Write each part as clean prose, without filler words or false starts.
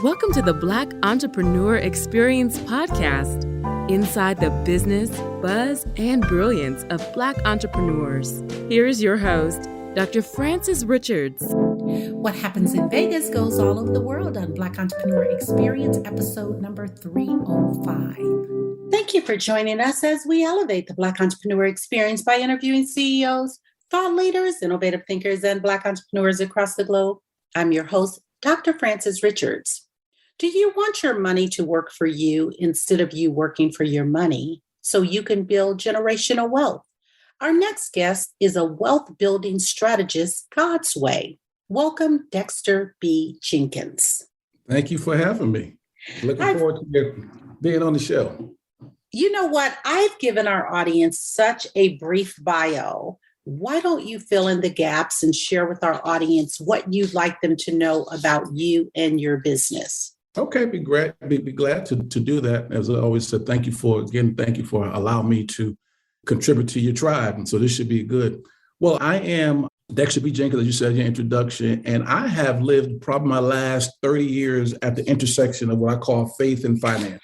Welcome to the Black Entrepreneur Experience podcast, inside the business, buzz, and brilliance of Black entrepreneurs. Here is your host, Dr. Frances Richards. What happens in Vegas goes all over the world on Black Entrepreneur Experience, episode number 305. Thank you for joining us as we elevate the Black Entrepreneur Experience by interviewing CEOs, thought leaders, innovative thinkers, and Black entrepreneurs across the globe. I'm your host, Dr. Frances Richards. Do you want your money to work for you instead of you working for your money so you can build generational wealth? Our next guest is a wealth building strategist God's way. Welcome, Dexter B. Jenkins. Thank you for having me. Looking forward to being on the show. You know what? I've given our audience such a brief bio. Why don't you fill in the gaps and share with our audience what you'd like them to know about you and your business? Okay, be glad to do that. As I always said, thank you for allowing me to contribute to your tribe. And so this should be good. Well, I am Dexter B. Jenkins, as you said in your introduction, and I have lived probably my last 30 years at the intersection of what I call faith and finance.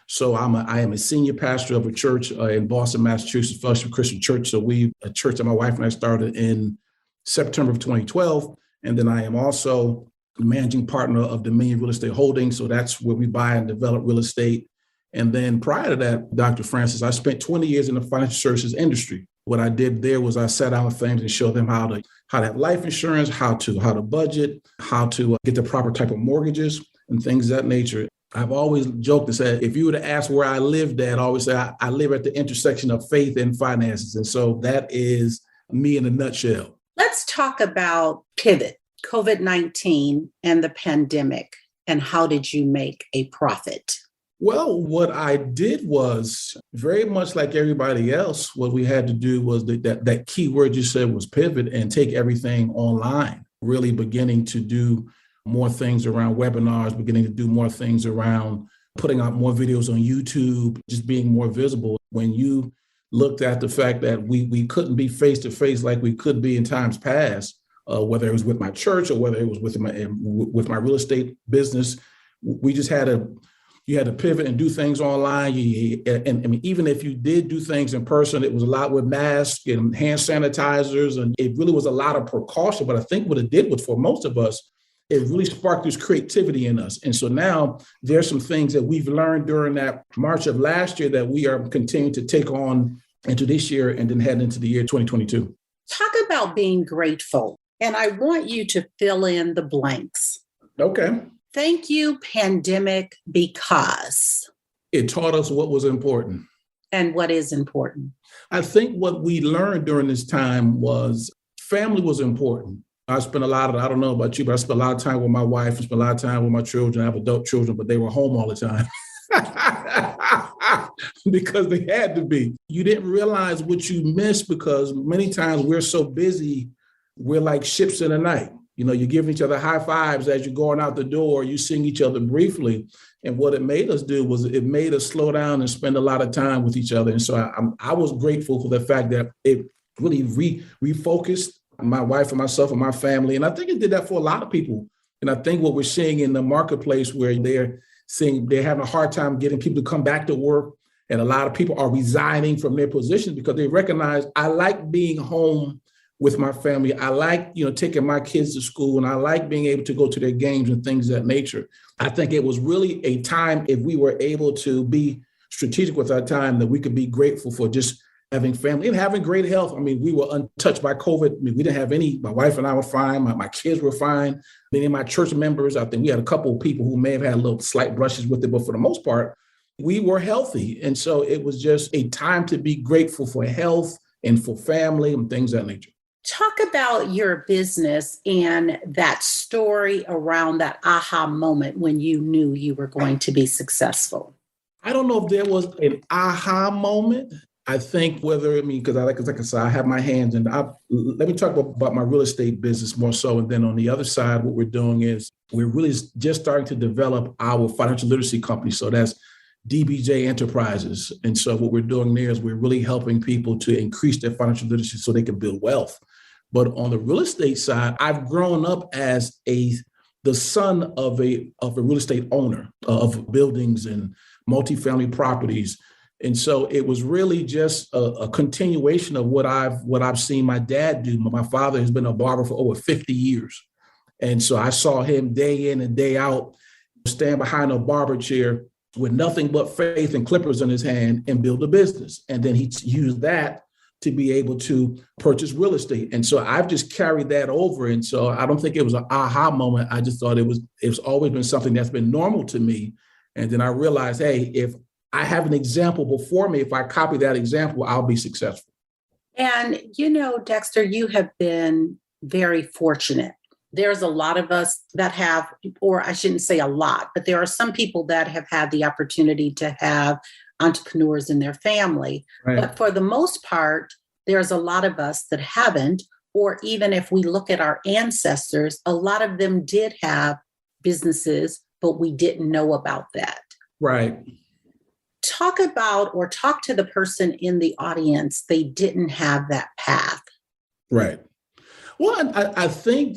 So I am a senior pastor of a church in Boston, Massachusetts, Fellowship Christian Church. So a church that my wife and I started in September of 2012. And then I am also the managing partner of Dominion Real Estate Holdings. So that's where we buy and develop real estate. And then prior to that, Dr. Francis, I spent 20 years in the financial services industry. What I did there was I sat down with families and showed them how to have life insurance, how to budget, how to get the proper type of mortgages and things of that nature. I've always joked and said, if you were to ask where I lived at, I always say I live at the intersection of faith and finances. And so that is me in a nutshell. Let's talk about pivot, COVID-19 and the pandemic, and how did you make a profit? Well, what I did was very much like everybody else, what we had to do was that key word you said was pivot and take everything online, really beginning to do more things around webinars, beginning to do more things around putting out more videos on YouTube, just being more visible. When you looked at the fact that we couldn't be face-to-face like we could be in times past, whether it was with my church or whether it was with my real estate business, we just you had to pivot and do things online. Even if you did do things in person, it was a lot with masks and hand sanitizers, and it really was a lot of precaution. But I think what it did was for most of us, it really sparked this creativity in us. And so now there's some things that we've learned during that March of last year that we are continuing to take on into this year and then head into the year 2022. Talk about being grateful. And I want you to fill in the blanks. Okay. Thank you, pandemic, because it taught us what was important. And what is important? I think what we learned during this time was family was important. I spent I don't know about you, but I spent a lot of time with my wife. I spent a lot of time with my children. I have adult children, but they were home all the time because they had to be. You didn't realize what you missed because many times we're so busy, we're like ships in the night. You know, you're giving each other high fives as you're going out the door, you seeing each other briefly. And what it made us do was it made us slow down and spend a lot of time with each other. And so I was grateful for the fact that it really refocused my wife and myself and my family. And I think it did that for a lot of people. And I think what we're seeing in the marketplace where they're having a hard time getting people to come back to work. And a lot of people are resigning from their positions because they recognize I like being home with my family. I like, taking my kids to school, and I like being able to go to their games and things of that nature. I think it was really a time, if we were able to be strategic with our time, that we could be grateful for just having family and having great health. I mean, we were untouched by COVID. I mean, we didn't have my wife and I were fine. My kids were fine. Many of my church members, I think we had a couple of people who may have had a little slight brushes with it, but for the most part, we were healthy. And so it was just a time to be grateful for health and for family and things of that nature. Talk about your business and that story around that aha moment when you knew you were going to be successful. I don't know if there was an aha moment. I think because like I said, I have my hands in. Let me talk about my real estate business more so. And then on the other side, what we're doing is we're really just starting to develop our financial literacy company. So that's DBJ Enterprises. And so what we're doing there is we're really helping people to increase their financial literacy so they can build wealth. But on the real estate side, I've grown up as a the son of a real estate owner of buildings and multifamily properties. And so it was really just a continuation of what I've seen my dad do. My father has been a barber for over 50 years. And so I saw him day in and day out stand behind a barber chair with nothing but faith and clippers in his hand and build a business. And then he used that to be able to purchase real estate. And so I've just carried that over. And so I don't think it was an aha moment. I just thought it's always been something that's been normal to me. And then I realized, hey, if I have an example before me, if I copy that example, I'll be successful. And, Dexter, you have been very fortunate. There's a lot of us that have, or I shouldn't say a lot, but there are some people that have had the opportunity to have entrepreneurs in their family. Right. But for the most part, there's a lot of us that haven't, or even if we look at our ancestors, a lot of them did have businesses, but we didn't know about that. Right. Talk to the person in the audience. They didn't have that path. Right. Well, I think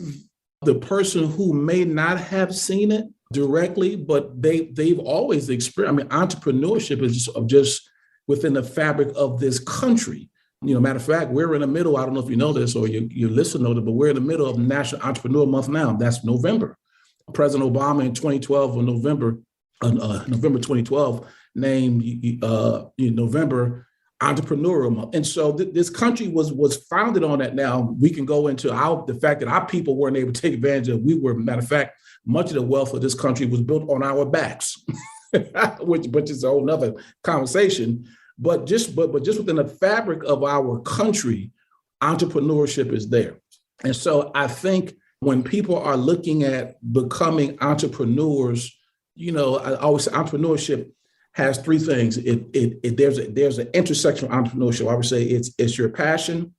the person who may not have seen it directly, but they've always experienced. Entrepreneurship is just within the fabric of this country. Matter of fact, we're in the middle. I don't know if you know this or you listen to it, but we're in the middle of National Entrepreneur Month now. That's November. President Obama in 2012, on November 2012, named November Entrepreneurial Month. And so this country was founded on that. Now we can go into the fact that our people weren't able to take advantage of. Matter of fact, much of the wealth of this country was built on our backs, which is a whole nother conversation. But just within the fabric of our country, entrepreneurship is there. And so I think when people are looking at becoming entrepreneurs, I always say entrepreneurship has three things. There's an intersection of entrepreneurship. I would say it's your passion,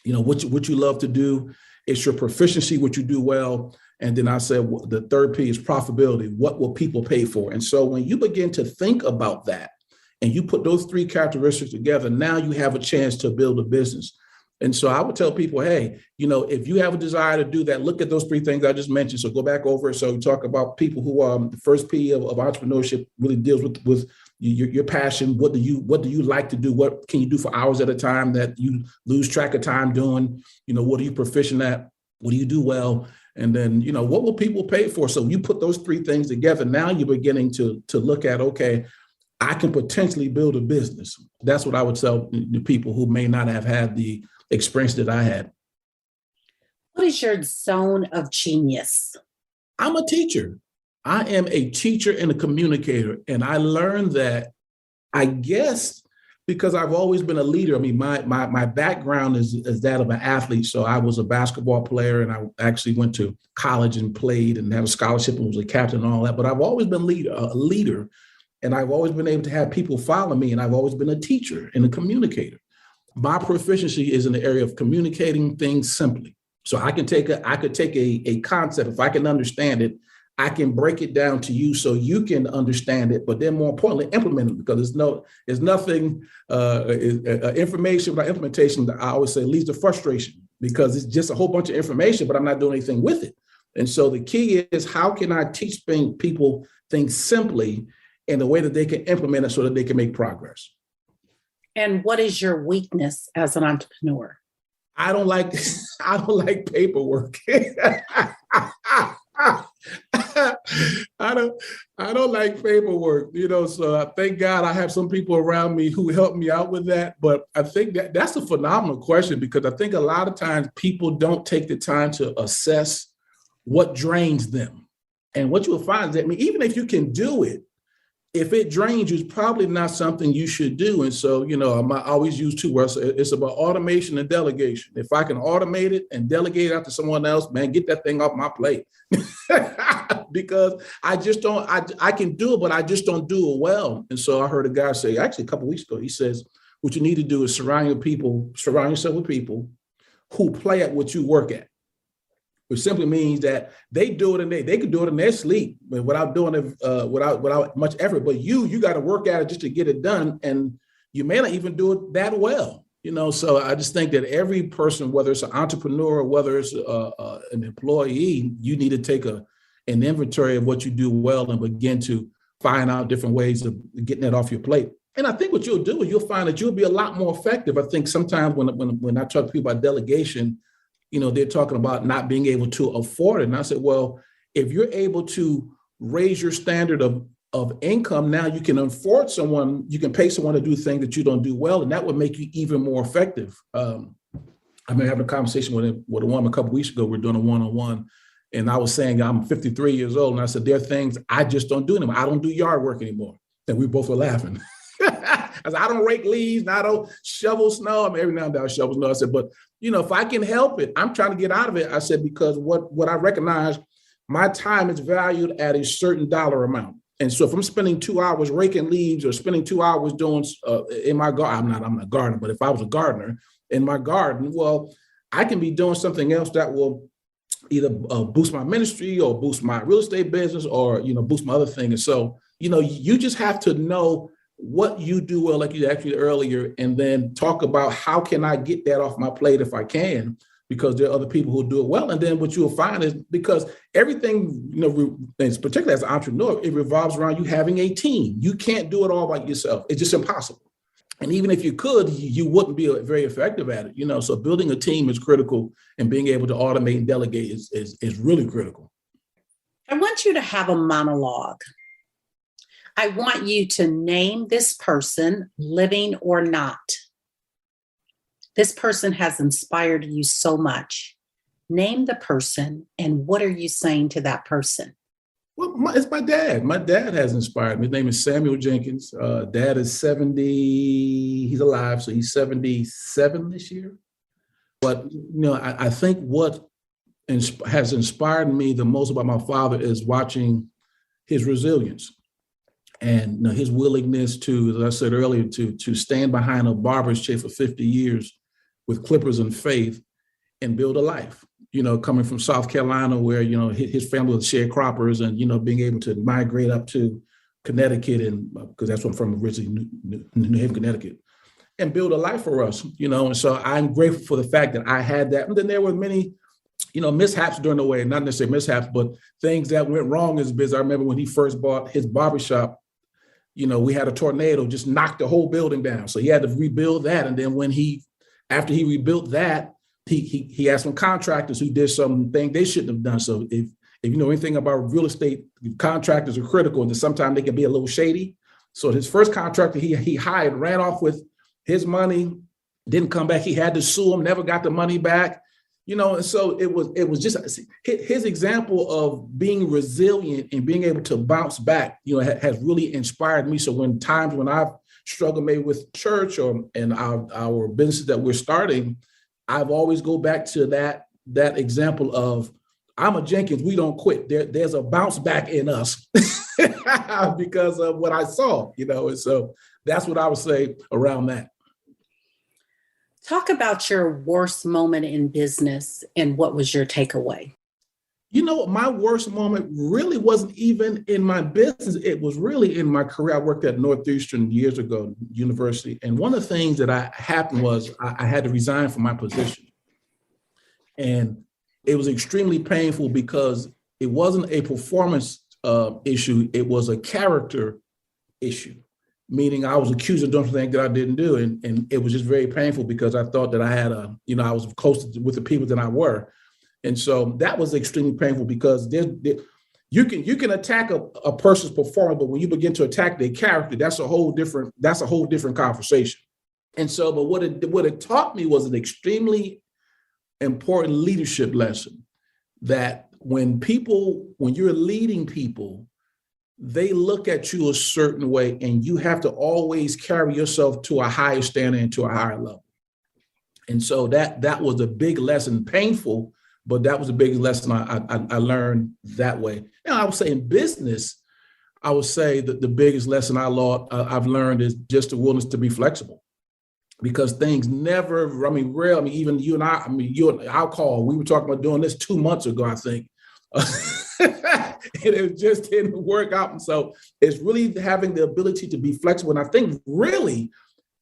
what you love to do. It's your proficiency, what you do well. And then I said the third P is profitability. What will people pay for? And so when you begin to think about that and you put those three characteristics together, now you have a chance to build a business. And so I would tell people, hey, if you have a desire to do that, look at those three things I just mentioned. So go back over it. So we talk about people who the first P of entrepreneurship really deals with your passion. What do you like to do? What can you do for hours at a time that you lose track of time doing? What are you proficient at? What do you do well? And then, what will people pay for? So you put those three things together. Now you're beginning to look at, okay, I can potentially build a business. That's what I would tell the people who may not have had the experience that I had. What is your zone of genius? I'm a teacher. I am a teacher and a communicator. And I learned that, I guess, because I've always been a leader. My background is that of an athlete. So I was a basketball player and I actually went to college and played and had a scholarship and was a captain and all that. But I've always been a leader. And I've always been able to have people follow me. And I've always been a teacher and a communicator. My proficiency is in the area of communicating things simply. So I could take a concept, if I can understand it, I can break it down to you so you can understand it, but then more importantly, implement it, because there's nothing, information without implementation, I always say, leads to frustration, because it's just a whole bunch of information, but I'm not doing anything with it. And so the key is, how can I teach people things simply in a way that they can implement it so that they can make progress? And what is your weakness as an entrepreneur? I don't like paperwork. I don't like paperwork, so thank God I have some people around me who help me out with that. But I think that's a phenomenal question, because I think a lot of times people don't take the time to assess what drains them. And what you'll find is that, even if you can do it, if it drains you, it's probably not something you should do. And so, I always use two words. It's about automation and delegation. If I can automate it and delegate it out to someone else, man, get that thing off my plate. Because I can do it, but I just don't do it well. And so I heard a guy say, actually a couple of weeks ago, he says, what you need to do is surround yourself with people who play at what you work at. Which simply means that they do it and they can do it in their sleep, but without doing it, without much effort. But you got to work at it just to get it done, and you may not even do it that well. So I just think that every person, whether it's an entrepreneur or whether it's an employee, you need to take an inventory of what you do well and begin to find out different ways of getting that off your plate. And I think what you'll do is you'll find that you'll be a lot more effective. I think sometimes when I talk to people about delegation, they're talking about not being able to afford it. And I said, well, if you're able to raise your standard of income, now you can afford someone, you can pay someone to do things that you don't do well, and that would make you even more effective. I've been having a conversation with a woman a couple of weeks ago. We're doing a one-on-one, and I was saying I'm 53 years old, and I said, there are things I just don't do anymore. I don't do yard work anymore. And we both were laughing. I said, I don't rake leaves, and I don't shovel snow. I mean, every now and then I shovel snow. I said, but if I can help it, I'm trying to get out of it. I said, because what I recognize, my time is valued at a certain dollar amount. And so if I'm spending 2 hours raking leaves or spending 2 hours doing in my garden, I'm not a gardener, but if I was a gardener in my garden, well, I can be doing something else that will either boost my ministry or boost my real estate business or, boost my other thing. And so, you just have to know what you do well, like you asked me earlier, and then talk about how can I get that off my plate if I can, because there are other people who do it well. And then what you'll find is because everything, particularly as an entrepreneur, it revolves around you having a team. You can't do it all by yourself. It's just impossible. And even if you could, you wouldn't be very effective at it. So building a team is critical, and being able to automate and delegate is really critical. I want you to have a monologue. I want you to name this person, living or not. This person has inspired you so much. Name the person, and what are you saying to that person? Well, it's my dad. My dad has inspired me. His name is Samuel Jenkins. Dad is 70. He's alive, so he's 77 this year. But, I think what has inspired me the most about my father is watching his resilience and his willingness to, as I said earlier, to stand behind a barber's chair for 50 years with clippers and faith and build a life, coming from South Carolina where, his family was sharecroppers and, being able to migrate up to Connecticut and because that's where I'm from originally, New Haven, Connecticut, and build a life for us, and so I'm grateful for the fact that I had that. And then there were many, mishaps during the way, not necessarily mishaps, but things that went wrong in his business. I remember when he first bought his barbershop, we had a tornado just knocked the whole building down. So he had to rebuild that. And then after he rebuilt that, he had some contractors who did something they shouldn't have done. So if you know anything about real estate, contractors are critical, and sometimes they can be a little shady. So his first contractor he hired ran off with his money, didn't come back. He had to sue him, never got the money back. And so it was just his example of being resilient and being able to bounce back, has really inspired me. So when I've struggled maybe with church and our businesses that we're starting, I've always go back to that example of I'm a Jenkins, we don't quit. There's a bounce back in us because of what I saw, and so that's what I would say around that. Talk about your worst moment in business and what was your takeaway? My worst moment really wasn't even in my business. It was really in my career. I worked at Northeastern years ago, university. And one of the things that happened was I had to resign from my position. And it was extremely painful because it wasn't a performance issue. It was a character issue. Meaning I was accused of doing something that I didn't do. And it was just very painful because I thought that I had I was close with the people that I were. And so that was extremely painful because you can attack a person's performance, but when you begin to attack their character, that's a whole different conversation. And so, but what it taught me was an extremely important leadership lesson that when you're leading people, they look at you a certain way, and you have to always carry yourself to a higher standard and to a higher level. And so that was a big lesson, painful, but that was the biggest lesson I learned that way. And I would say in business, I would say that the biggest lesson I've learned is just the willingness to be flexible, because things never, even you and our call, we were talking about doing this 2 months ago, I think. And it just didn't work out. And so it's really having the ability to be flexible. And I think really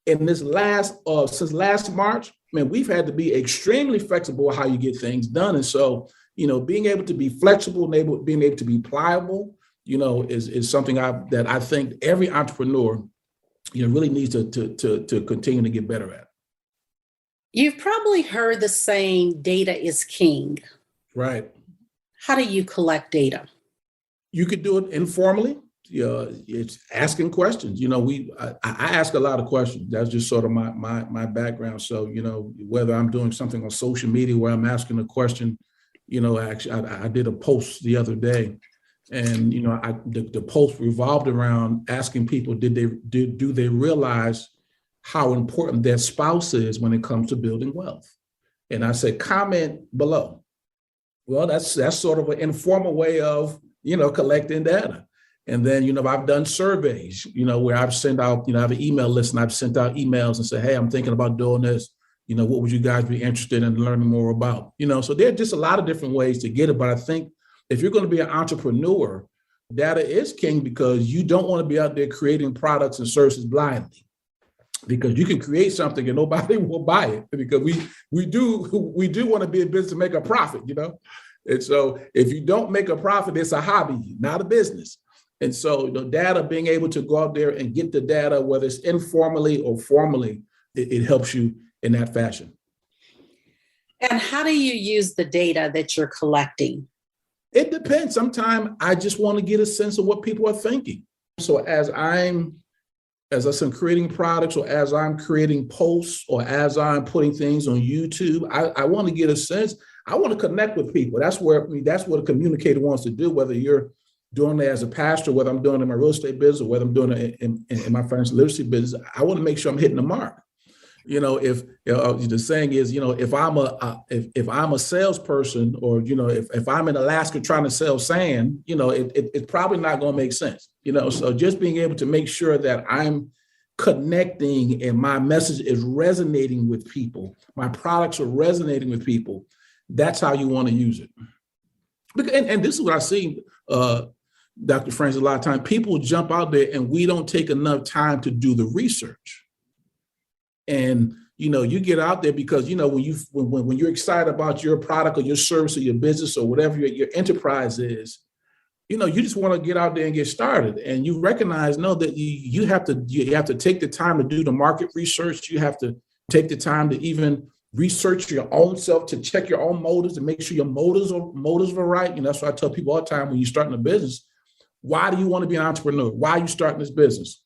in this since last March, we've had to be extremely flexible with how you get things done. And so, being able to be flexible and being able to be pliable, is something that I think every entrepreneur, really needs to continue to get better at. You've probably heard the saying, data is king. Right. How do you collect data? You could do it informally. It's asking questions. I ask a lot of questions. That's just sort of my background. So, whether I'm doing something on social media where I'm asking a question, actually, I did a post the other day, and the post revolved around asking people, do they realize how important their spouse is when it comes to building wealth? And I said, comment below. Well, that's sort of an informal way of collecting data. And then, I've done surveys, where I've sent out, I have an email list, and I've sent out emails and said, hey, I'm thinking about doing this. What would you guys be interested in learning more about? So there are just a lot of different ways to get it. But I think if you're going to be an entrepreneur, data is king, because you don't want to be out there creating products and services blindly, because you can create something and nobody will buy it, because we do want to be in business to make a profit, And so if you don't make a profit, it's a hobby, not a business. And so data, being able to go out there and get the data, whether it's informally or formally, it helps you in that fashion. And how do you use the data that you're collecting? It depends. Sometimes I just want to get a sense of what people are thinking. So as I'm creating products, or as I'm creating posts, or as I'm putting things on YouTube, I want to get a sense. I want to connect with people. That's what a communicator wants to do, whether you're doing it as a pastor, whether I'm doing it in my real estate business, or whether I'm doing it in my financial literacy business. I want to make sure I'm hitting the mark. If the saying is, if I'm a salesperson, or if I'm in Alaska trying to sell sand, it's probably not going to make sense. So just being able to make sure that I'm connecting and my message is resonating with people, my products are resonating with people. That's how you want to use it. And this is what I see, Dr. Francis, a lot of times people jump out there and we don't take enough time to do the research. And, you get out there because, when you're excited about your product or your service or your business or whatever your enterprise is, you just want to get out there and get started. And you recognize, that you have to take the time to do the market research. You have to take the time to even research your own self, to check your own motives and make sure your motives are right. That's why I tell people all the time, when you're starting a business, why do you want to be an entrepreneur? Why are you starting this business?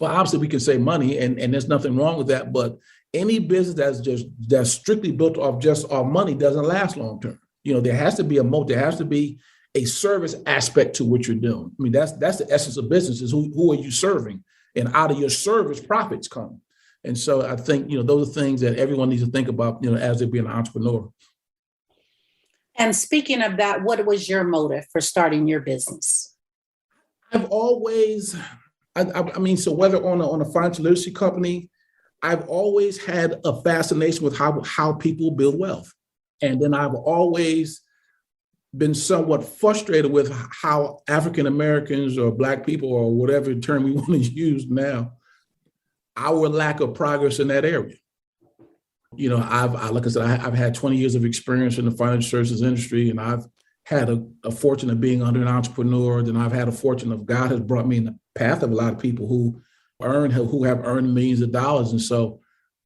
Well, obviously we can say money, and there's nothing wrong with that. But any business that's strictly built off just our money doesn't last long term. There has to be there has to be a service aspect to what you're doing. I mean, that's the essence of business, is who are you serving? And out of your service, profits come. And so I think, those are things that everyone needs to think about, as they be an entrepreneur. And speaking of that, what was your motive for starting your business? I've always, so whether on a financial literacy company, I've always had a fascination with how people build wealth. And then I've always been somewhat frustrated with how African Americans or Black people, or whatever term we want to use now, our lack of progress in that area. Like I said, I've had 20 years of experience in the financial services industry, and I've had a fortune of being under an entrepreneur. Then I've had a fortune of God has brought me in the path of a lot of people who have earned millions of dollars. And so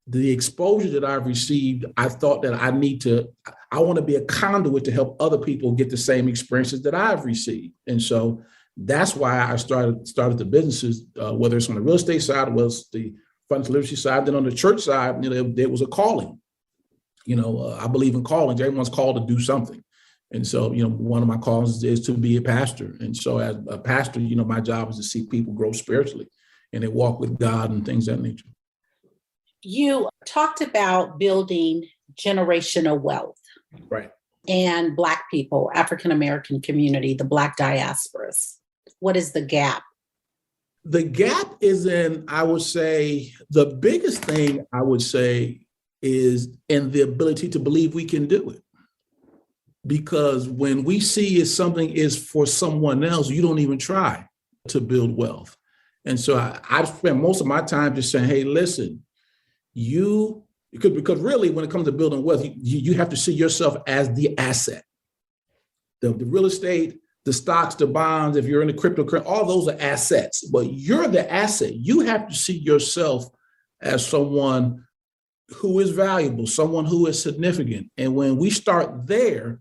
the exposure that I've received, I thought that I want to be a conduit to help other people get the same experiences that I've received. And so that's why I started the businesses, whether it's on the real estate side, whether it's the financial literacy side, then on the church side, there was a calling. I believe in callings. Everyone's called to do something. And so, one of my calls is to be a pastor. And so as a pastor, my job is to see people grow spiritually and they walk with God and things of that nature. You talked about building generational wealth. Right. And Black people, African-American community, the Black diasporas. What is the gap? The gap is I would say, the biggest thing I would say is in the ability to believe we can do it. Because when we see if something is for someone else, you don't even try to build wealth. And so I've spent most of my time just saying, hey, listen, because really when it comes to building wealth, you have to see yourself as the asset. The real estate, the stocks, the bonds, if you're in the cryptocurrency, all those are assets, but you're the asset. You have to see yourself as someone who is valuable, someone who is significant. And when we start there,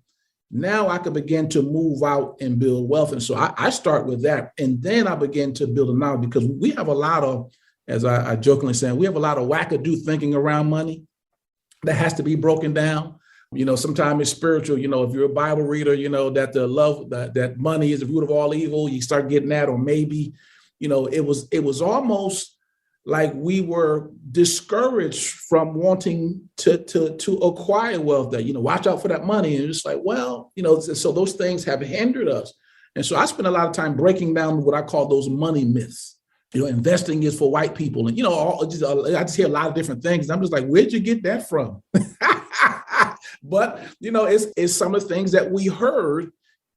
now I can begin to move out and build wealth. And so I start with that. And then I begin to build a knowledge, because we have a lot of, as I jokingly saying, we have a lot of wackadoo thinking around money that has to be broken down. Sometimes it's spiritual. If you're a Bible reader, that the love, that money is the root of all evil, you start getting that. Or maybe, it was almost like we were discouraged from wanting to acquire wealth, that, watch out for that money. And it's like, well, so those things have hindered us. And so I spend a lot of time breaking down what I call those money myths. Investing is for white people. And, I just hear a lot of different things. I'm just like, where'd you get that from? But, it's some of the things that we heard.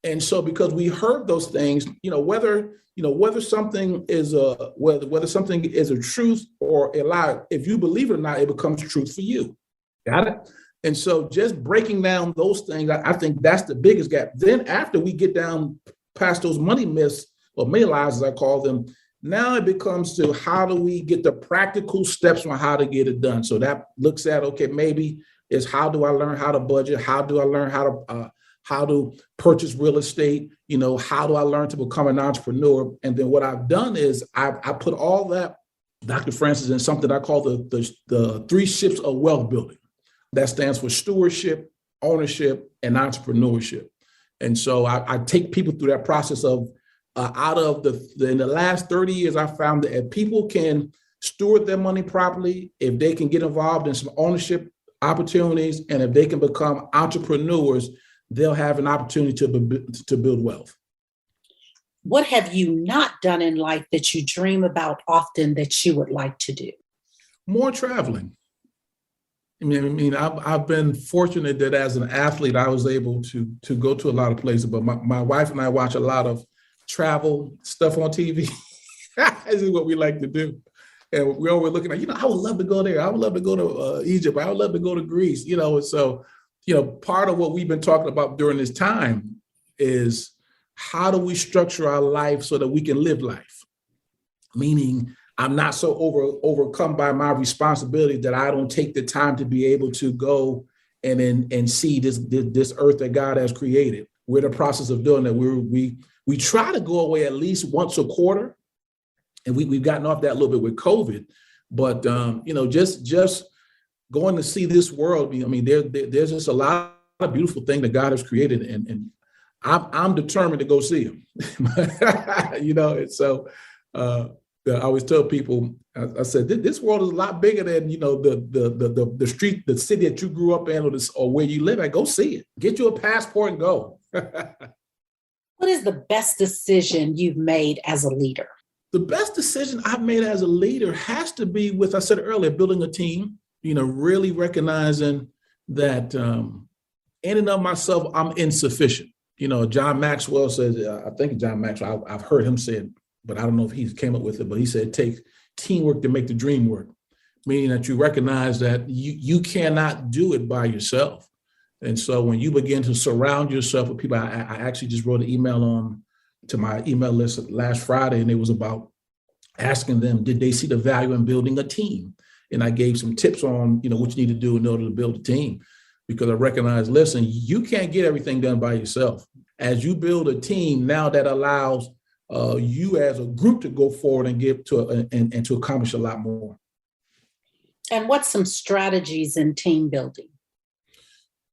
And so because we heard those things, whether something is a truth or a lie, if you believe it or not, it becomes truth for you. Got it? And so just breaking down those things, I think that's the biggest gap. Then after we get down past those money myths, or money lies, as I call them, now it becomes to how do we get the practical steps on how to get it done. So that looks at, okay, maybe is how do I learn how to budget? How do I learn how to purchase real estate? How do I learn to become an entrepreneur? And then what I've done is I put all that, Dr. Francis, in something I call the 3 ships of wealth building. That stands for stewardship, ownership, and entrepreneurship. And so I take people through that process of in the last 30 years, I found that if people can steward their money properly, if they can get involved in some ownership opportunities, and if they can become entrepreneurs, they'll have an opportunity to build wealth. What have you not done in life that you dream about often that you would like to do? More traveling. I've been fortunate that as an athlete, I was able to go to a lot of places, but my wife and I watch a lot of travel stuff on TV. This is what we like to do. And we're always looking at, I would love to go there. I would love to go to Egypt. I would love to go to Greece, and so, part of what we've been talking about during this time is how do we structure our life so that we can live life? Meaning I'm not so overcome by my responsibility that I don't take the time to be able to go and see this earth that God has created. We're in the process of doing that. We try to go away at least once a quarter. And we've gotten off that a little bit with COVID, but just going to see this world. There's just a lot of beautiful things that God has created, and I'm determined to go see them. And so I always tell people, I said, this world is a lot bigger than the street, the city that you grew up in, or where you live at. Go see it. Get you a passport and go. What is the best decision you've made as a leader? The best decision I've made as a leader has to be with, I said earlier, building a team, really recognizing that in and of myself, I'm insufficient. John Maxwell says, I think John Maxwell, I've heard him say it, but I don't know if he came up with it, but he said, it takes teamwork to make the dream work, meaning that you recognize that you cannot do it by yourself. And so when you begin to surround yourself with people, I actually just wrote an email to my email list last Friday, and it was about asking them, did they see the value in building a team? And I gave some tips on, what you need to do in order to build a team, because I recognize, listen, you can't get everything done by yourself. As you build a team, now that allows you as a group to go forward and get to and to accomplish a lot more. And what's some strategies in team building?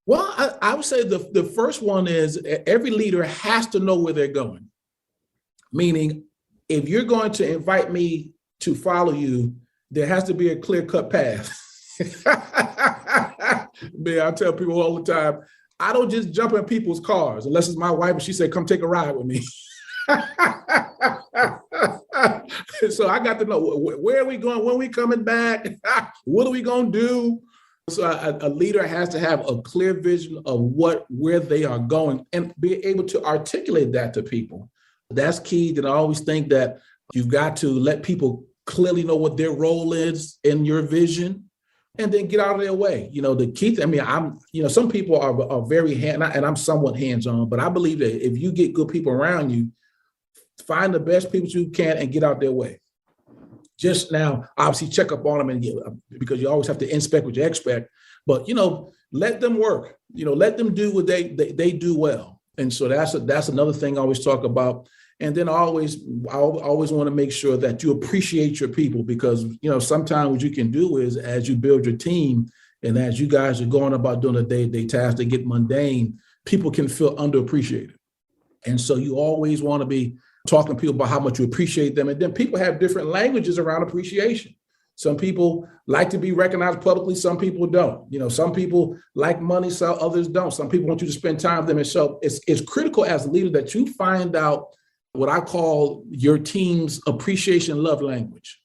Well, I would say the first one is every leader has to know where they're going. Meaning, if you're going to invite me to follow you, there has to be a clear-cut path. I tell people all the time, I don't just jump in people's cars, unless it's my wife and she said, come take a ride with me. So I got to know, where are we going? When are we coming back? What are we going to do? So a leader has to have a clear vision of where they are going and be able to articulate that to people. That's key. That I always think that you've got to let people clearly know what their role is in your vision, and then get out of their way. The key, some people are very and I'm somewhat hands-on, but I believe that if you get good people around you, find the best people you can and get out their way. Just now, obviously check up on them because you always have to inspect what you expect, but, let them work, let them do what they do well. And so that's another thing I always talk about. And then I always want to make sure that you appreciate your people, because, sometimes what you can do is, as you build your team and as you guys are going about doing the day-to-day tasks that get mundane, people can feel underappreciated. And so you always want to be talking to people about how much you appreciate them. And then people have different languages around appreciation. Some people like to be recognized publicly. Some people don't. Some people like money, so others don't. Some people want you to spend time with them. And so it's critical as a leader that you find out what I call your team's appreciation love language.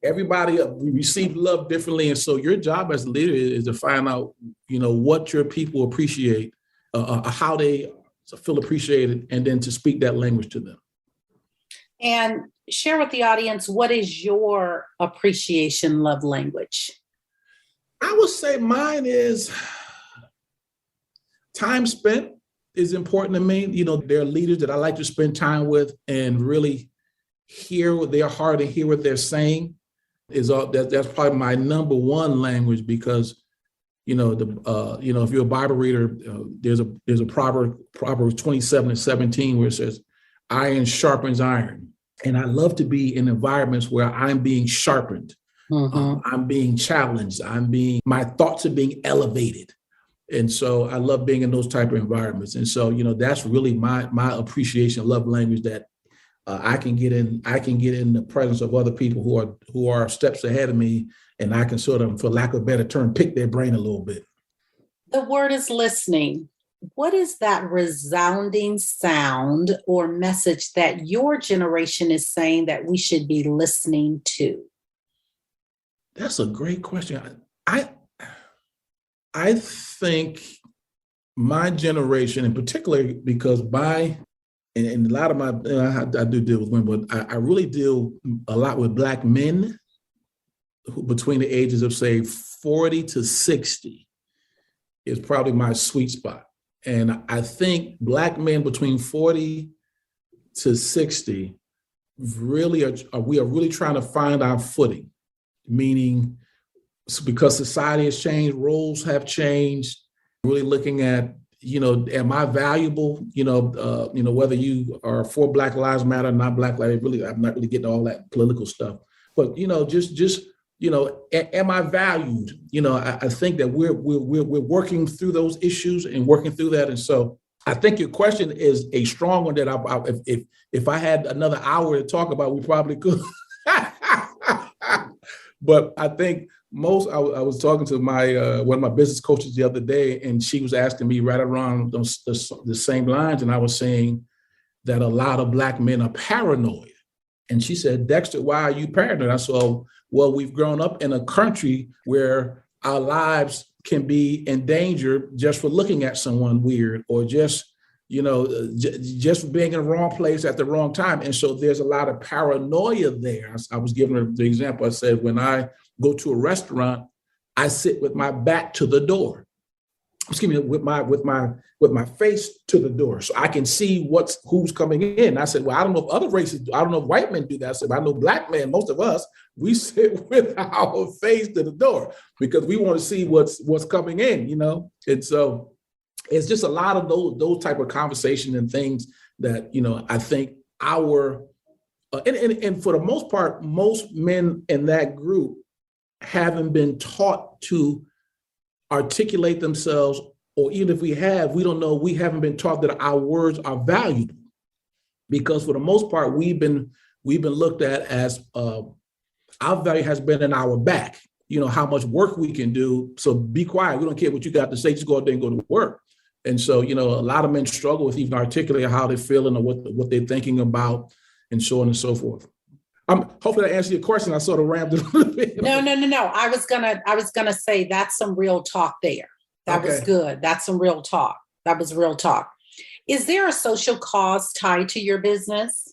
Everybody receive love differently. And so your job as a leader is to find out, what your people appreciate, how they feel appreciated, and then to speak that language to them. And share with the audience, what is your appreciation love language? I would say mine is time spent is important to me. There are leaders that I like to spend time with and really hear what their heart and hear what they're saying. That's probably my number one language, because if you're a Bible reader, there's a Proverbs 27:17 where it says, "Iron sharpens iron." And I love to be in environments where I'm being sharpened. Mm-hmm. I'm being challenged. My thoughts are being elevated. And so I love being in those type of environments. And so, that's really my appreciation love language, that I can get in the presence of other people who are steps ahead of me, and I can sort of, for lack of a better term, pick their brain a little bit. The word is listening. What is that resounding sound or message that your generation is saying that we should be listening to? That's a great question. I think my generation, in particular, because and a lot of my, I do deal with women, but I really deal a lot with Black men who, between the ages of, say, 40 to 60 is probably my sweet spot. And I think Black men between 40 to 60 we are really trying to find our footing, meaning because society has changed, roles have changed, really looking at, am I valuable? Whether you are for Black Lives Matter or not Black Lives, really, I'm not really getting all that political stuff, but, am I valued? I think that we're working through those issues and working through that. And so I think your question is a strong one that if I had another hour to talk about, we probably could. But I think I was talking to one of my business coaches the other day, and she was asking me right around the same lines. And I was saying that a lot of Black men are paranoid. And she said, "Dexter, why are you paranoid?" I said, "Well, we've grown up in a country where our lives can be in danger just for looking at someone weird, or just being in the wrong place at the wrong time." And so there's a lot of paranoia there. I was giving her the example. I said, when I go to a restaurant, I sit with my back to the door. With my face to the door, so I can see who's coming in. I said, well, I don't know if other races, I don't know if white men do that. I said, I know Black men, most of us, we sit with our face to the door because we want to see what's coming in, And so it's just a lot of those type of conversation and things that, I think and for the most part, most men in that group haven't been taught to articulate themselves, or even if we have, we don't know, we haven't been taught that our words are valuable, because for the most part, we've been looked at as our value has been in our back, how much work we can do. So be quiet. We don't care what you got to say. Just go out there and go to work. And so, a lot of men struggle with even articulating how they're feeling or what they're thinking about, and so on and so forth. Hopefully that answered your question. I sort of rammed it a little bit. No. I was gonna say that's some real talk there. That was good. That's some real talk. That was real talk. Is there a social cause tied to your business?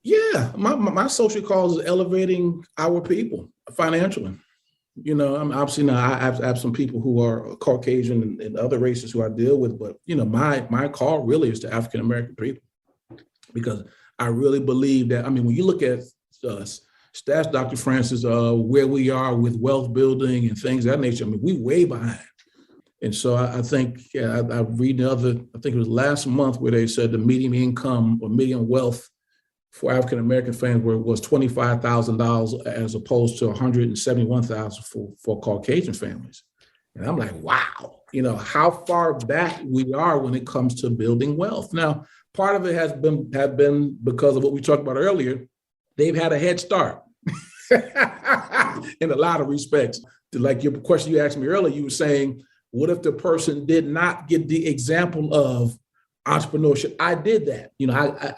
Yeah, my social cause is elevating our people financially. I'm obviously now I have some people who are Caucasian and other races who I deal with, but my call really is to African American people, because I really believe that. I mean, when you look at stats, Dr. Francis, where we are with wealth building and things of that nature, I mean, we way behind. And so I think I read I think it was last month where they said the median income or median wealth for African American families was $25,000 as opposed to $171,000 for Caucasian families. And I'm like, wow, how far back we are when it comes to building wealth. Now, part of it have been because of what we talked about earlier. They've had a head start in a lot of respects. Like your question you asked me earlier, you were saying, what if the person did not get the example of entrepreneurship? I did that.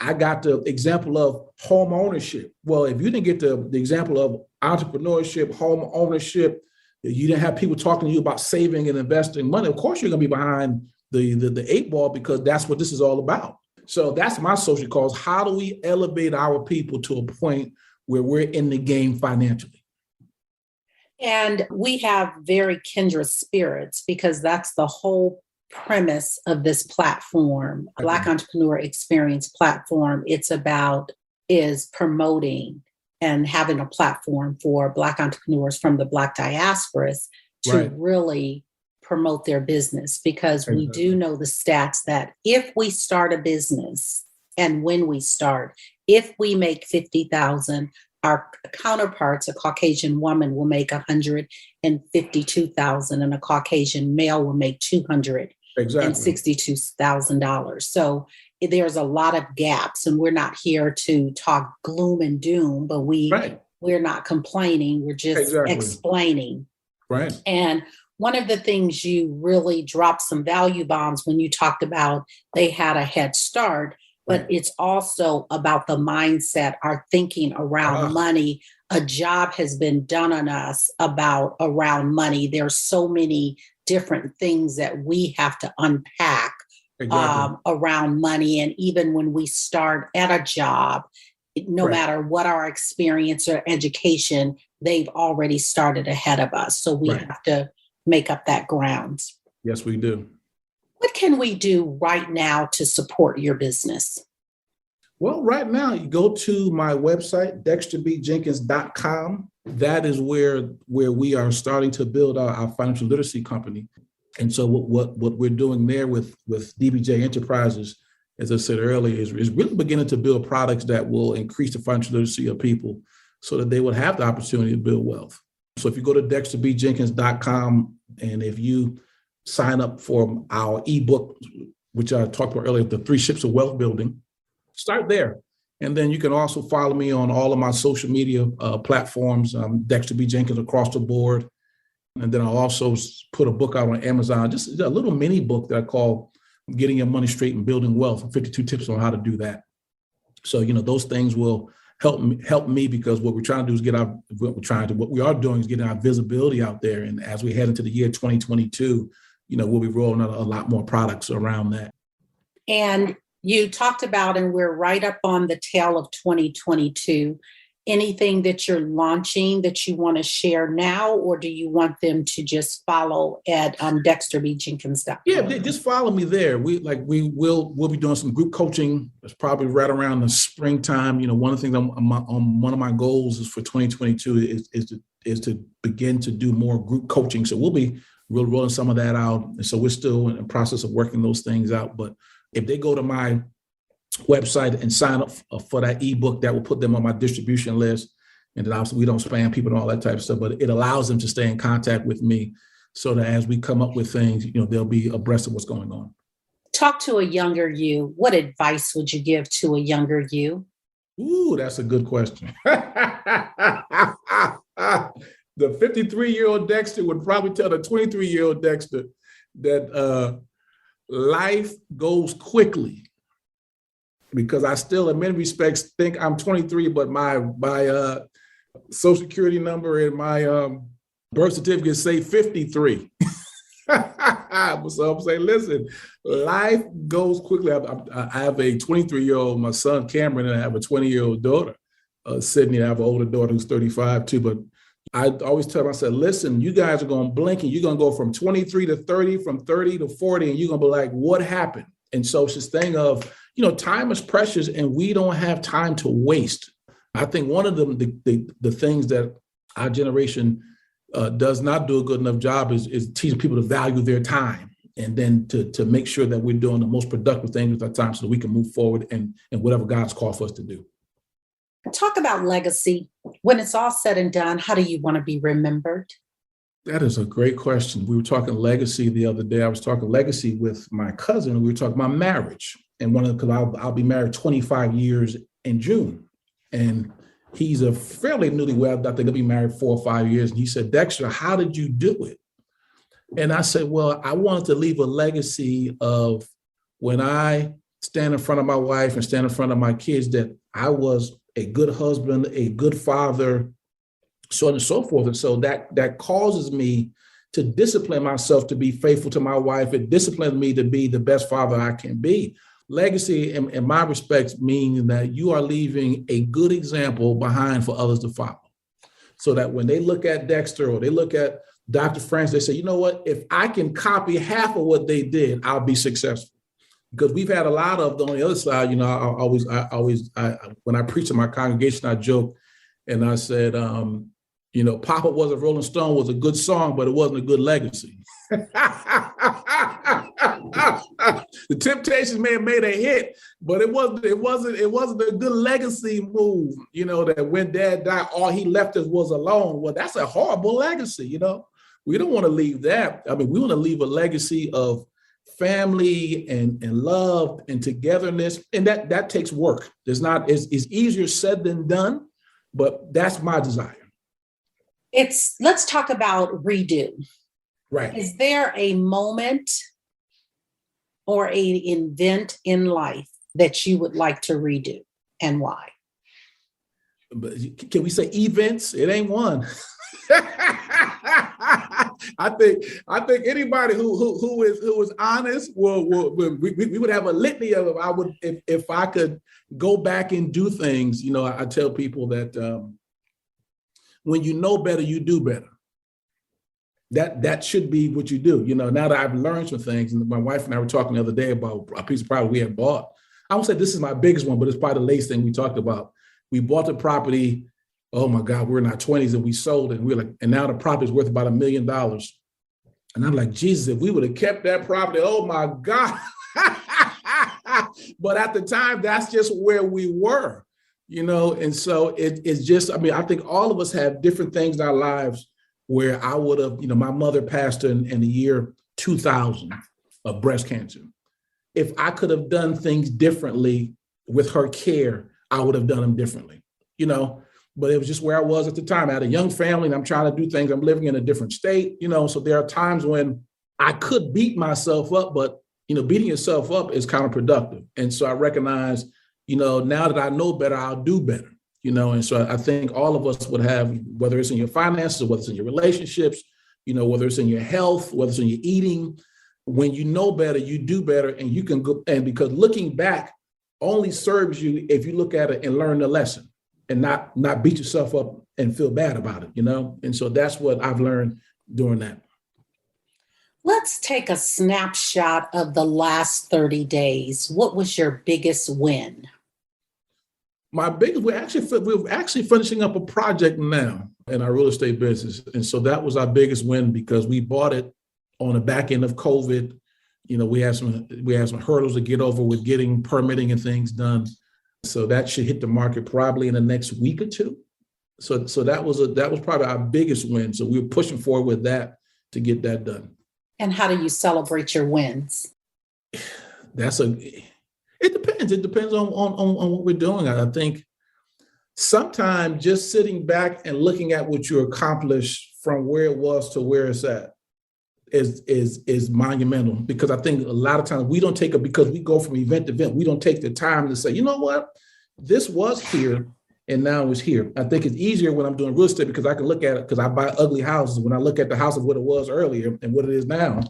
I got the example of home ownership. Well, if you didn't get the example of entrepreneurship, home ownership, you didn't have people talking to you about saving and investing money, of course you're going to be behind the eight ball, because that's what this is all about. So that's my social cause. How do we elevate our people to a point where we're in the game financially? And we have very kindred spirits, because that's the whole premise of this platform, okay. Black Entrepreneur Experience platform. It's about is promoting and having a platform for Black entrepreneurs from the Black diasporas to really promote their business, because we do know the stats that if we start a business and when we start, if we make 50,000, our counterparts, a Caucasian woman will make 152,000 and a Caucasian male will make $262,000. So there's a lot of gaps, and we're not here to talk gloom and doom, but we're not complaining. We're just explaining. Right. And one of the things you really dropped some value bombs when you talked about they had a head start, but it's also about the mindset, our thinking around money. A job has been done on us around money. There's so many different things that we have to unpack around money. And even when we start at a job, no matter what our experience or education, they've already started ahead of us. So we have to make up that ground. Yes, we do. What can we do right now to support your business? Well, right now, you go to my website, dexterbjenkins.com. That is where we are starting to build our financial literacy company. And so what we're doing there with DBJ Enterprises, as I said earlier, is really beginning to build products that will increase the financial literacy of people so that they will have the opportunity to build wealth. So if you go to dexterbjenkins.com, and if you sign up for our ebook, which I talked about earlier, the 3 Ships of Wealth Building, start there. And then you can also follow me on all of my social media platforms, Dexter B. Jenkins across the board. And then I'll also put a book out on Amazon, just a little mini book that I call Getting Your Money Straight and Building Wealth, 52 tips on how to do that. So, those things will help me, because what we are doing is getting our visibility out there. And as we head into the year 2022, we'll be rolling out a lot more products around that. And you talked about, and we're right up on the tail of 2022, anything that you're launching that you want to share now, or do you want them to just follow at dexterbjenkins.com? Yeah, just follow me there. We'll be doing some group coaching. It's probably right around the springtime. One of the things one of my goals is for 2022 is to begin to do more group coaching. So we'll be rolling some of that out. And so we're still in the process of working those things out. But if they go to my website and sign up for that ebook, that will put them on my distribution list. And then obviously we don't spam people and all that type of stuff, but it allows them to stay in contact with me so that as we come up with things, they'll be abreast of what's going on. Talk to a younger you. What advice would you give to a younger you? Ooh, that's a good question. The 53-year-old Dexter would probably tell the 23-year-old Dexter that life goes quickly. Because I still, in many respects, think I'm 23, but my social security number and my birth certificate say 53. So I'm saying, listen, life goes quickly. I have a 23-year-old, my son Cameron, and I have a 20-year-old daughter, Sydney. I have an older daughter who's 35 too. But I always tell them, I said, listen, you guys are going to blink and you're going to go from 23 to 30, from 30 to 40, and you're going to be like, what happened? And so it's this thing of, time is precious and we don't have time to waste. I think one of the things that our generation does not do a good enough job is teaching people to value their time, and then to make sure that we're doing the most productive things with our time so that we can move forward and whatever God's called for us to do. Talk about legacy. When it's all said and done, how do you want to be remembered? That is a great question. We were talking legacy the other day. I was talking legacy with my cousin. We were talking about marriage. And because I'll be married 25 years in June. And he's a fairly newlywed. I think he'll be married 4 or 5 years. And he said, Dexter, how did you do it? And I said, well, I wanted to leave a legacy of when I stand in front of my wife and stand in front of my kids, that I was a good husband, a good father, so on and so forth. And so that causes me to discipline myself to be faithful to my wife. It disciplines me to be the best father I can be. Legacy, in my respects, meaning that you are leaving a good example behind for others to follow. So that when they look at Dexter or they look at Dr. Francis, they say, you know what, if I can copy half of what they did, I'll be successful. Because we've had a lot of, on the other side, when I preach to my congregation, I joke and I said, Papa Was a Rolling Stone was a good song, but it wasn't a good legacy. The Temptations may have made a hit, but it wasn't a good legacy move. That when Dad died, all he left us was alone. Well, that's a horrible legacy. We don't want to leave that. I mean, we want to leave a legacy of family and love and togetherness, and that takes work. It's easier said than done, but that's my desire. Let's talk about redo. Right. Is there a moment or an event in life that you would like to redo, and why? But can we say events? It ain't one. I think anybody who is honest we would have a litany of them. I would if I could go back and do things. I tell people that when you know better, you do better. That should be what you do. Now that I've learned some things, and my wife and I were talking the other day about a piece of property we had bought. I won't say this is my biggest one, but it's probably the latest thing we talked about. We bought the property. Oh my God, we're in our 20s and we sold it. And we're like, and now the property is worth about $1 million. And I'm like, Jesus, if we would have kept that property, oh my God. But at the time, that's just where we were, and so it's just, I think all of us have different things in our lives where I would have, my mother passed in the year 2000 of breast cancer. If I could have done things differently with her care, I would have done them differently, but it was just where I was at the time. I had a young family and I'm trying to do things. I'm living in a different state, so there are times when I could beat myself up, but, beating yourself up is counterproductive. And so I recognize, now that I know better, I'll do better, and so I think all of us would have, whether it's in your finances, or whether it's in your relationships, whether it's in your health, whether it's in your eating, when you know better, you do better, and you can go, and because looking back only serves you if you look at it and learn the lesson and not beat yourself up and feel bad about it, And so that's what I've learned doing that. Let's take a snapshot of the last 30 days. What was your biggest win? My biggest, we're actually finishing up a project now in our real estate business. And so that was our biggest win because we bought it on the back end of COVID. We had some hurdles to get over with getting permitting and things done. So that should hit the market probably in the next week or two. So that was probably our biggest win. So we were pushing forward with that to get that done. And how do you celebrate your wins? It depends. It depends on what we're doing. I think sometimes just sitting back and looking at what you accomplished from where it was to where it's at is monumental, because I think a lot of times we don't take it because we go from event to event. We don't take the time to say, you know what, this was here and now it's here. I think it's easier when I'm doing real estate because I can look at it because I buy ugly houses. When I look at the house of what it was earlier and what it is now,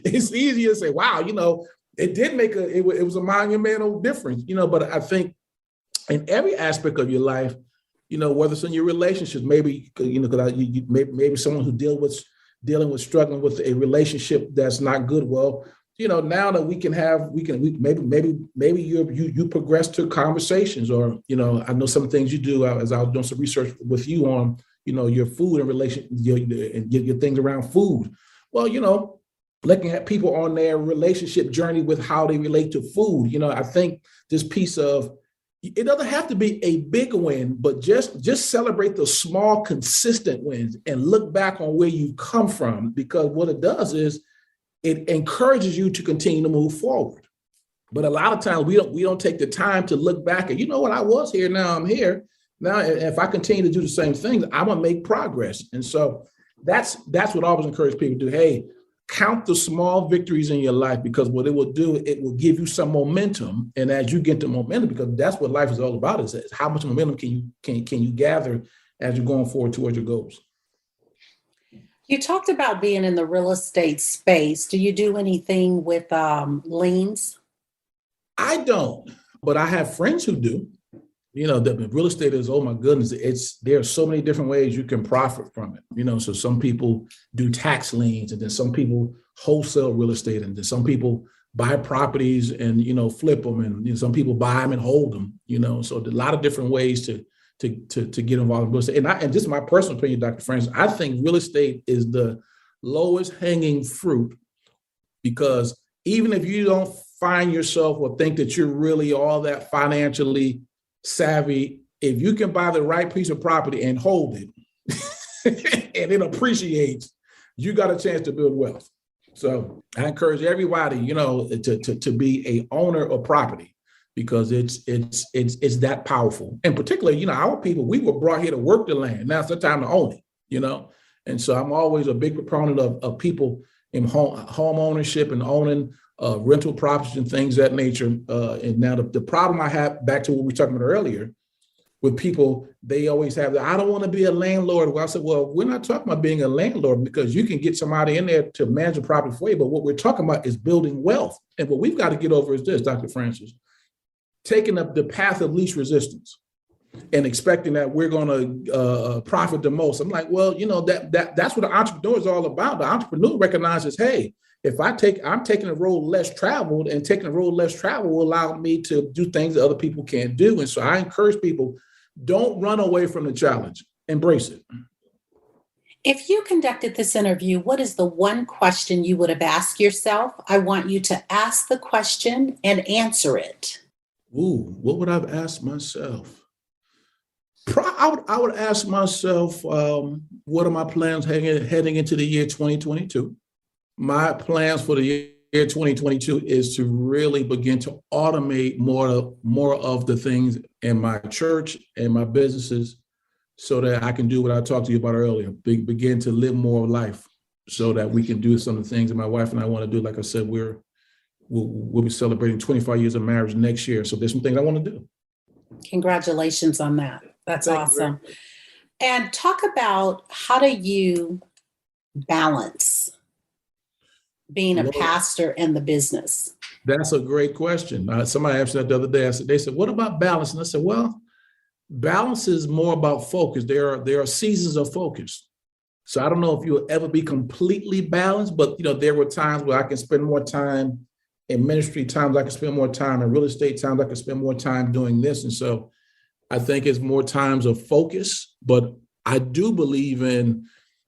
it's easier to say, wow, it did make it was a monumental difference, but I think in every aspect of your life, whether it's in your relationships, maybe, because maybe someone who dealing with struggling with a relationship that's not good. Well, now that maybe you progress to conversations, or, I know some things you do, as I was doing some research with you on, your food and your things around food. Well, looking at people on their relationship journey with how they relate to food, I think this piece of, it doesn't have to be a big win, but just celebrate the small, consistent wins and look back on where you've come from, because what it does is it encourages you to continue to move forward. But a lot of times we don't take the time to look back and, what, I was here, now I'm here. Now, if I continue to do the same things, I'm going to make progress. And so that's what I always encourage people to do. Hey, count the small victories in your life, because what it will do, it will give you some momentum. And as you get the momentum, because that's what life is all about, is how much momentum can you gather as you're going forward towards your goals. You talked about being in the real estate space. Do you do anything with liens? I don't, but I have friends who do. The real estate is, oh my goodness, there are so many different ways you can profit from it. So some people do tax liens, and then some people wholesale real estate, and then some people buy properties and, flip them, and some people buy them and hold them, so there's a lot of different ways to get involved in real estate. And just my personal opinion, Dr. Francis, I think real estate is the lowest hanging fruit, because even if you don't find yourself or think that you're really all that financially savvy, if you can buy the right piece of property and hold it and it appreciates, you got a chance to build wealth. So I encourage everybody, to be a owner of property, because it's that powerful. And particularly, our people, we were brought here to work the land. Now it's the time to own it, And so I'm always a big proponent of people in home ownership and owning rental properties and things of that nature. And now the problem I have, back to what we were talking about earlier, with people, they always have that, I don't want to be a landlord. Well, I said, well, we're not talking about being a landlord, because you can get somebody in there to manage the property for you. But what we're talking about is building wealth. And what we've got to get over is this, Dr. Francis, taking up the path of least resistance and expecting that we're going to profit the most. I'm like, well, that's what the entrepreneur is all about. The entrepreneur recognizes, hey, if I'm taking a road less traveled, and taking a road less traveled will allow me to do things that other people can't do. And so I encourage people, don't run away from the challenge, embrace it. If you conducted this interview, what is the one question you would have asked yourself? I want you to ask the question and answer it. Ooh, what would I have asked myself? I would ask myself, what are my plans heading into the year 2022? My plans for the year 2022 is to really begin to automate more of the things in my church and my businesses, so that I can do what I talked to you about earlier, begin to live more life, so that we can do some of the things that my wife and I want to do. Like I said, we'll be celebrating 25 years of marriage next year. So there's some things I want to do. Congratulations on that. That's awesome. And talk about, how do you balance being a pastor and the business? That's a great question. Somebody asked that the other day. They said, what about balance? And I said, well, balance is more about focus. There are seasons of focus. So I don't know if you'll ever be completely balanced, but there were times where I can spend more time in ministry, times I can spend more time in real estate, times I can spend more time doing this. And so I think it's more times of focus, but I do believe in,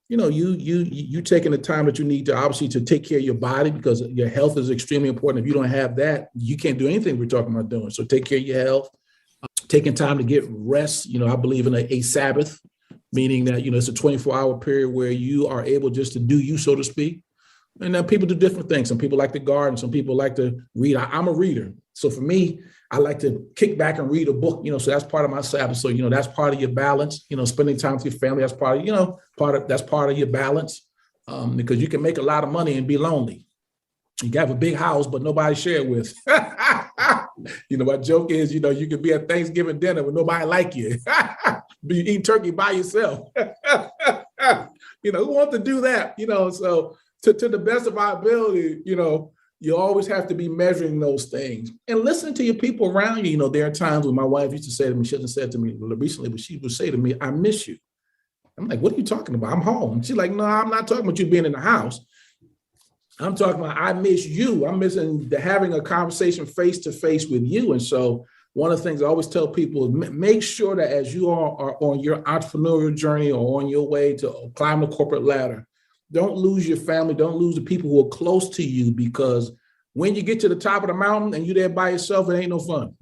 you taking the time that you need to, obviously, to take care of your body, because your health is extremely important. If you don't have that, you can't do anything we're talking about doing. So take care of your health, taking time to get rest. I believe in a Sabbath, meaning that, it's a 24-hour period where you are able just to do you, so to speak. And then people do different things. Some people like to garden. Some people like to read. I'm a reader. So for me, I like to kick back and read a book, so that's part of my Sabbath. So, that's part of your balance, spending time with your family. That's part of, that's part of your balance, because you can make a lot of money and be lonely. You can have a big house, but nobody share it with. My joke is, you could be at Thanksgiving dinner with nobody like you. You eat turkey by yourself. Who wants to do that? So to the best of our ability, You always have to be measuring those things and listen to your people around you. You know, there are times when my wife used to say to me, she hasn't said to me recently, but she would say to me, I miss you. I'm like, what are you talking about? I'm home. She's like, no, I'm not talking about you being in the house. I'm talking about, I miss you. I'm missing having a conversation face to face with you. And so one of the things I always tell people is make sure that as you are on your entrepreneurial journey or on your way to climb the corporate ladder, don't lose your family. Don't lose the people who are close to you, because when you get to the top of the mountain and you're there by yourself, it ain't no fun.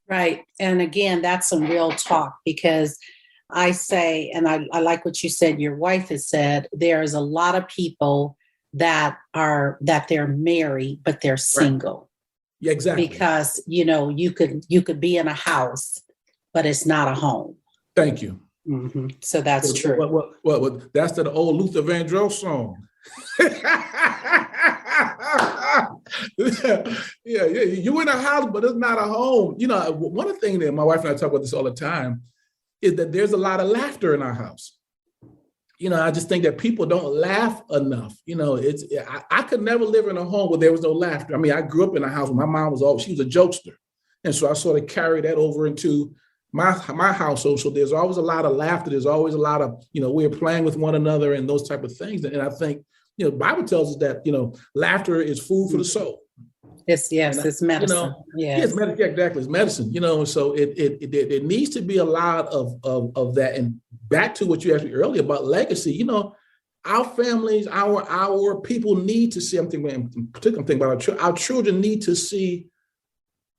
Right. And again, that's some real talk, because I say, and I like what you said, your wife has said, there's a lot of people that they're married, but they're single. Right. Yeah, exactly. Because, you could be in a house, but it's not a home. Thank you. Mm-hmm. So that's true. Well, that's the old Luther Vandross song. Yeah, you in a house, but it's not a home. One of the things that my wife and I talk about this all the time is that there's a lot of laughter in our house. I just think that people don't laugh enough. I could never live in a home where there was no laughter. I mean, I grew up in a house where my mom she was a jokester. And so I sort of carried that over into my household. So there's always a lot of laughter. There's always a lot of, we're playing with one another and those type of things. And I think, the Bible tells us that, laughter is food for the soul. It's medicine. It's medicine. Exactly. It's medicine, so it needs to be a lot of that. And back to what you asked me earlier about legacy, our families, our people need to see, I'm thinking about our children need to see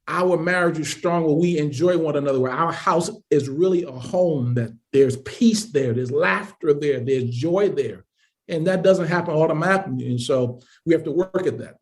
our marriage is strong, where we enjoy one another, where our house is really a home, that there's peace there, there's laughter there, there's joy there. And that doesn't happen automatically. And so we have to work at that.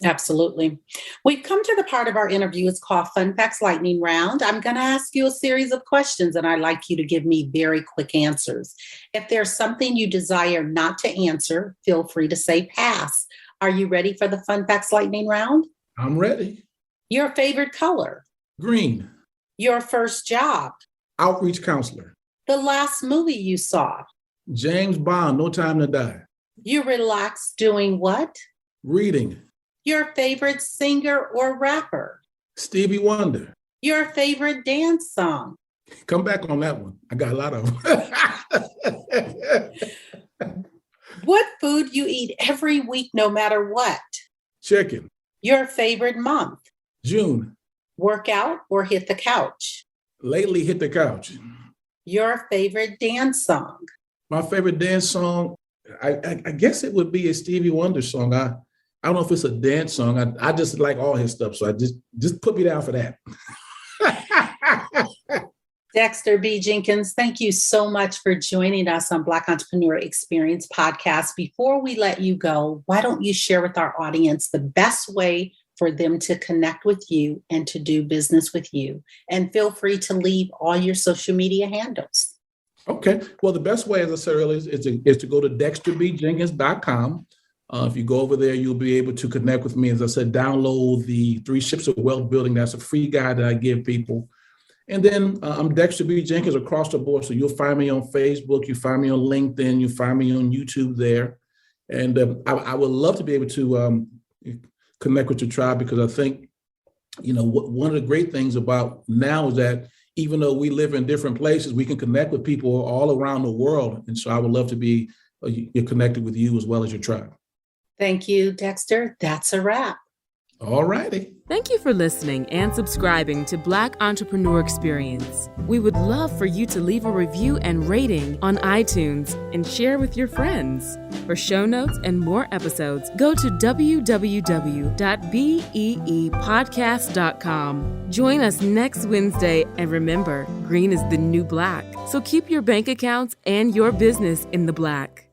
Absolutely. We've come to the part of our interview. It's called Fun Facts Lightning Round. I'm going to ask you a series of questions, and I'd like you to give me very quick answers. If there's something you desire not to answer, feel free to say pass. Are you ready for the Fun Facts Lightning Round? I'm ready. Your favorite color? Green. Your first job? Outreach counselor. The last movie you saw? James Bond, No Time to Die. You relax doing what? Reading. Your favorite singer or rapper? Stevie Wonder. Your favorite dance song? Come back on that one. I got a lot of them. What food you eat every week, no matter what? Chicken. Your favorite month? June. Work out or hit the couch? Lately, hit the couch. Your favorite dance song? My favorite dance song, I guess it would be a Stevie Wonder song. I don't know if it's a dance song. I just like all his stuff. So I just put me down for that. Dexter B. Jenkins, thank you so much for joining us on Black Entrepreneur Experience Podcast. Before we let you go, why don't you share with our audience the best way for them to connect with you and to do business with you? And feel free to leave all your social media handles. Okay. Well, the best way, as I said earlier, is to go to dexterbjenkins.com. If you go over there, you'll be able to connect with me. As I said, download the 3 Ships of Wealth Building. That's a free guide that I give people. And then I'm Dexter B. Jenkins across the board. So you'll find me on Facebook. You find me on LinkedIn. You find me on YouTube there. And I would love to be able to connect with your tribe, because I think, one of the great things about now is that even though we live in different places, we can connect with people all around the world. And so I would love to be connected with you as well as your tribe. Thank you, Dexter. That's a wrap. All righty. Thank you for listening and subscribing to Black Entrepreneur Experience. We would love for you to leave a review and rating on iTunes and share with your friends. For show notes and more episodes, go to www.beepodcast.com. Join us next Wednesday, and remember, green is the new black. So keep your bank accounts and your business in the black.